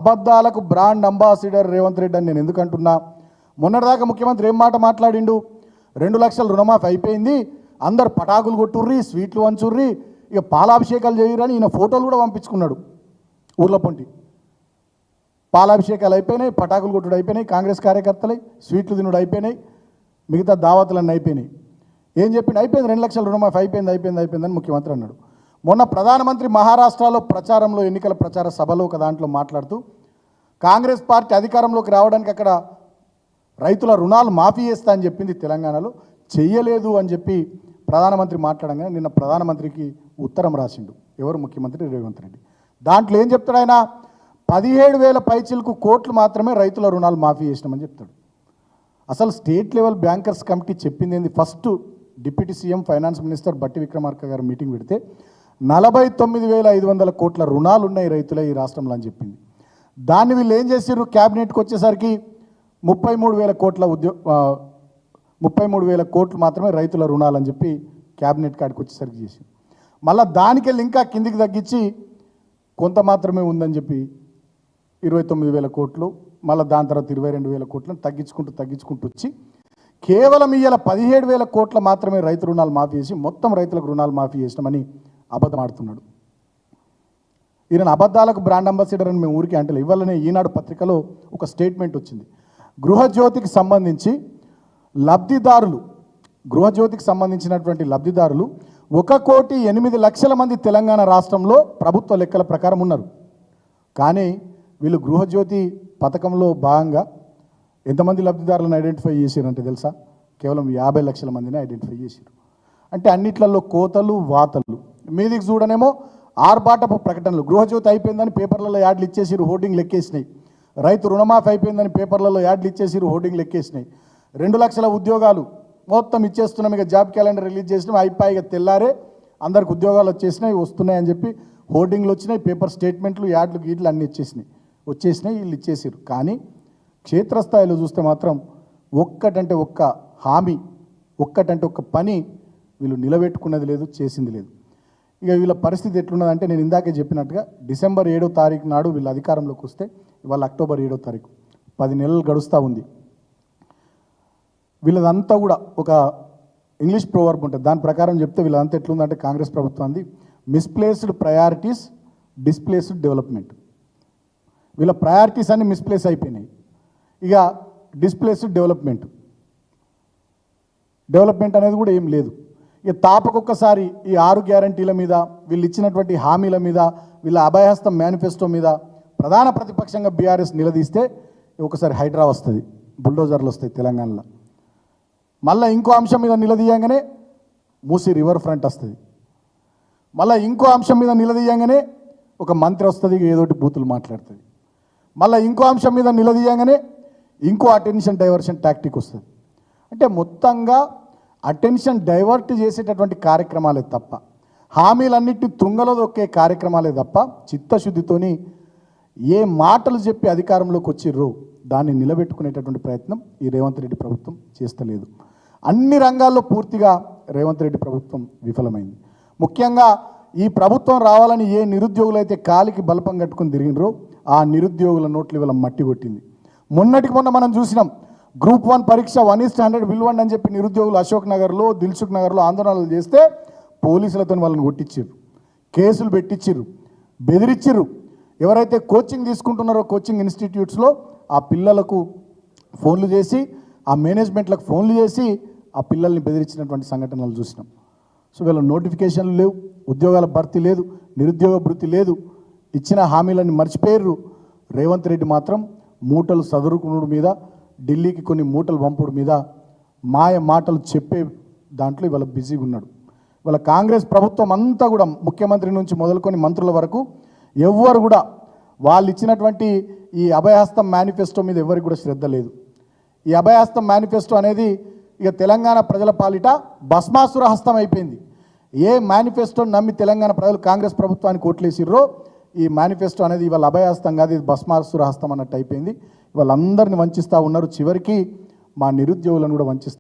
అబద్ధాలకు brand ambassador Revanth Reddy అని నేను ఎందుకంటున్నా? మొన్నటిదాకా ముఖ్యమంత్రి ఏం మాట మాట్లాడిండు? 2 లక్షల రుణమాఫీ అయిపోయింది, అందరు పటాకులు కొట్టుర్రి, స్వీట్లు వంచుర్రి, ఇక పాలాభిషేకాలు చేయరని ఈయన ఫోటోలు కూడా పంపించుకున్నాడు. ఊర్ల పొంటి పాలాభిషేకాలు అయిపోయినాయి, పటాకులు కొట్టుడు అయిపోయినాయి, కాంగ్రెస్ కార్యకర్తలై స్వీట్లు తినుడు అయిపోయినాయి, మిగతా దావతులన్నీ అయిపోయినాయి. ఏం చెప్పిండు? అయిపోయింది, 2 లక్షల రుణమాఫీ అయిపోయిందని ముఖ్యమంత్రి అన్నాడు. మొన్న ప్రధానమంత్రి మహారాష్ట్రలో ప్రచారంలో, ఎన్నికల ప్రచార సభలో ఒక దాంట్లో మాట్లాడుతూ కాంగ్రెస్ పార్టీ అధికారంలోకి రావడానికి అక్కడ రైతుల రుణాలు మాఫీ చేస్తా అని చెప్పింది, తెలంగాణలో చెయ్యలేదు అని చెప్పి ప్రధానమంత్రి మాట్లాడంగా నిన్న ప్రధానమంత్రికి ఉత్తరం రాసిండు. ఎవరు? ముఖ్యమంత్రి రేవంత్ రెడ్డి. దాంట్లో ఏం చెప్తాడు ఆయన? 17,000 పైచిలకు కోట్లు మాత్రమే రైతుల రుణాలు మాఫీ చేసినామని చెప్తాడు. అసలు స్టేట్ లెవెల్ బ్యాంకర్స్ కమిటీ చెప్పింది ఏంది? First deputy CM finance minister బట్టి విక్రమార్క గారు మీటింగ్ పెడితే 49,500 కోట్ల రుణాలు ఉన్నాయి రైతులే ఈ రాష్ట్రంలో అని చెప్పింది. దాన్ని వీళ్ళు ఏం చేసారు? క్యాబినెట్కి వచ్చేసరికి 33,000 కోట్ల 33,000 కోట్లు మాత్రమే రైతుల రుణాలు అని చెప్పి క్యాబినెట్ కాడికి వచ్చేసరికి చేసి, మళ్ళీ దానికెళ్ళి ఇంకా కిందికి తగ్గించి కొంత మాత్రమే ఉందని చెప్పి 29,000 కోట్లు, మళ్ళీ దాని తర్వాత 22,000 కోట్లను తగ్గించుకుంటూ వచ్చి కేవలం ఇవాళ 17,000 కోట్ల మాత్రమే రైతు రుణాలు మాఫీ చేసి మొత్తం రైతులకు రుణాలు మాఫీ చేసినామని అబద్ధం ఆడుతున్నాడు. ఈయన అబద్ధాలకు బ్రాండ్ అంబాసిడర్ అని మేము ఊరికే అంటే ఇవాళనే ఈనాడు పత్రికలో ఒక స్టేట్మెంట్ వచ్చింది. గృహజ్యోతికి సంబంధించినటువంటి లబ్ధిదారులు 1,08,00,000 మంది తెలంగాణ రాష్ట్రంలో ప్రభుత్వ లెక్కల ప్రకారం ఉన్నారు. కానీ వీళ్ళు గృహజ్యోతి పథకంలో భాగంగా ఎంతమంది లబ్ధిదారులను ఐడెంటిఫై చేశారంటే తెలుసా? కేవలం 50 లక్షల మందిని ఐడెంటిఫై చేశారు. అంటే అన్నిట్లలో కోతలు వాతలు. మీదికి చూడనేమో ఆర్భాటపు ప్రకటనలు. గృహజ్యోతి అయిపోయిందని పేపర్లలో యాడ్లు ఇచ్చేసిరు, హోర్డింగ్లు ఎక్కేసినాయి. రైతు రుణమాఫీ అయిపోయిందని పేపర్లలో యాడ్లు ఇచ్చేసిరు, హోర్డింగ్లు ఎక్కేసినాయి. 2 లక్షల ఉద్యోగాలు మొత్తం ఇచ్చేస్తున్నాం, ఇక జాబ్ క్యాలెండర్ రిలీజ్ చేసినాం, అయిపోయి తెల్లారే అందరికి ఉద్యోగాలు వచ్చేసినాయి, వస్తున్నాయని చెప్పి హోర్డింగ్లు వచ్చినాయి, పేపర్ స్టేట్మెంట్లు, యాడ్లు గీట్లు అన్నీ వచ్చేసినాయి వీళ్ళు ఇచ్చేసారు. కానీ క్షేత్రస్థాయిలో చూస్తే మాత్రం ఒక్కటంటే ఒక్క హామీ, ఒక్కటంటే ఒక్క పని వీళ్ళు నిలబెట్టుకున్నది లేదు, చేసింది లేదు. ఇక వీళ్ళ పరిస్థితి ఎట్లున్నదంటే నేను ఇందాకే చెప్పినట్టుగా డిసెంబర్ 7వ తారీఖు నాడు వీళ్ళు అధికారంలోకి వస్తే ఇవాళ అక్టోబర్ 7వ తారీఖు, 10 నెలలు గడుస్తూ ఉంది. వీళ్ళదంతా కూడా ఒక ఇంగ్లీష్ ప్రోవర్బ్ ఉంటుంది, దాని ప్రకారం చెప్తే వీళ్ళంతా ఎట్లుందంటే కాంగ్రెస్ ప్రభుత్వాన్ని మిస్ప్లేస్డ్ ప్రయారిటీస్, డిస్ప్లేస్డ్ డెవలప్మెంట్. వీళ్ళ ప్రయారిటీస్ అన్ని మిస్ప్లేస్ అయిపోయినాయి. ఇక డిస్ప్లేస్డ్ డెవలప్మెంట్ అనేది కూడా ఏం లేదు. ఇక తాపకొక్కసారి ఈ 6 గ్యారంటీల మీద, వీళ్ళు ఇచ్చినటువంటి హామీల మీద, వీళ్ళ అభయహస్తం మేనిఫెస్టో మీద ప్రధాన ప్రతిపక్షంగా బీఆర్ఎస్ నిలదీస్తే ఒకసారి హైడ్రా వస్తుంది, బుల్డోజర్లు వస్తాయి తెలంగాణలో. మళ్ళీ ఇంకో అంశం మీద నిలదీయంగానే మూసి రివర్ ఫ్రంట్ వస్తుంది. మళ్ళీ ఇంకో అంశం మీద నిలదీయంగానే ఒక మంత్రి వస్తుంది, ఏదోటి బూతులు మాట్లాడుతుంది. మళ్ళీ ఇంకో అంశం మీద నిలదీయంగానే ఇంకో అటెన్షన్ డైవర్షన్ టాక్టిక్ వస్తుంది. అంటే మొత్తంగా అటెన్షన్ డైవర్ట్ చేసేటటువంటి కార్యక్రమాలే తప్ప, హామీలన్నిటిని తుంగలో దొక్కే కార్యక్రమాలే తప్ప, చిత్తశుద్ధితోని ఏ మాటలు చెప్పి అధికారంలోకి వచ్చిర్రో దాన్ని నిలబెట్టుకునేటటువంటి ప్రయత్నం ఈ రేవంత్ రెడ్డి ప్రభుత్వం చేస్తలేదు. అన్ని రంగాల్లో పూర్తిగా రేవంత్ రెడ్డి ప్రభుత్వం విఫలమైంది. ముఖ్యంగా ఈ ప్రభుత్వం రావాలని ఏ నిరుద్యోగులైతే కాలికి బలపం కట్టుకుని తిరిగినరో ఆ నిరుద్యోగుల నోట్లు ఇవాళ మట్టి కొట్టింది. మొన్నటికి మొన్న మనం చూసినాం, గ్రూప్ 1 పరీక్ష 1:100 విలువండి అని చెప్పి నిరుద్యోగులు అశోక్ నగర్లో, దిల్సుఖ్ నగర్లో ఆందోళనలు చేస్తే పోలీసులతో వాళ్ళని కొట్టించారు, కేసులు పెట్టించారు, బెదిరించారు. ఎవరైతే కోచింగ్ తీసుకుంటున్నారో కోచింగ్ ఇన్స్టిట్యూట్స్లో ఆ పిల్లలకు ఫోన్లు చేసి, ఆ మేనేజ్మెంట్లకు ఫోన్లు చేసి ఆ పిల్లల్ని బెదిరించినటువంటి సంఘటనలు చూసినాం. సో వీళ్ళ నోటిఫికేషన్లు లేవు, ఉద్యోగాల భర్తీ లేదు, నిరుద్యోగ భృతి లేదు, ఇచ్చిన హామీలన్నీ మర్చిపోయారు. రేవంత్ రెడ్డి మాత్రం మూటలు సదురుకునుడు మీద, ఢిల్లీకి కొన్ని మూటలు పంపుడు మీద, మాయ మాటలు చెప్పే దాంట్లో ఇవాళ బిజీగా ఉన్నాడు. ఇవాళ కాంగ్రెస్ ప్రభుత్వం అంతా కూడా ముఖ్యమంత్రి నుంచి మొదలుకొని మంత్రుల వరకు ఎవ్వరు కూడా వాళ్ళు ఇచ్చినటువంటి ఈ అభయహస్తం మేనిఫెస్టో మీద ఎవరికి కూడా శ్రద్ధ లేదు. ఈ అభయహస్తం మేనిఫెస్టో అనేది ఇక తెలంగాణ ప్రజల పాలిట భస్మాసుర హస్తం అయిపోయింది. ఏ మేనిఫెస్టోని నమ్మి తెలంగాణ ప్రజలు కాంగ్రెస్ ప్రభుత్వానికి ఓట్లేసిర్రో ఈ మేనిఫెస్టో అనేది ఇవాళ అభయహస్తం కాదు, ఇది భస్మాసుర హస్తం అన్నట్టు అయిపోయింది. వాళ్ళందరినీ వంచిస్తూ ఉన్నారు, చివరికి మా నిరుద్యోగులను కూడా వంచిస్తారు.